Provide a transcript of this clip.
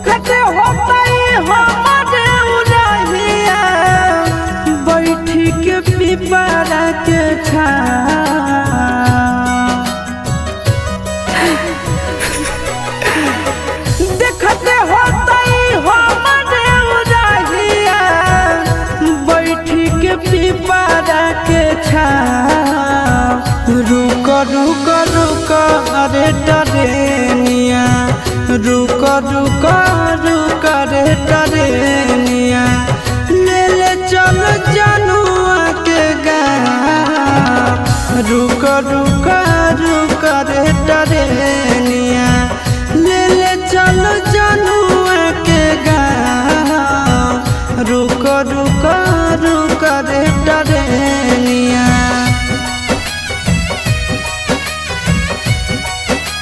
देखते होता हमारे उड़हिया बैठी के पिपरा के देखते होता हमारे उड़हिया बैठी के पिपरा के रुक रुक रुक अरे टरेनिया रुक रुक रुक रे टरेनिया ले ले चल जनुआ के गाँव रुक रुक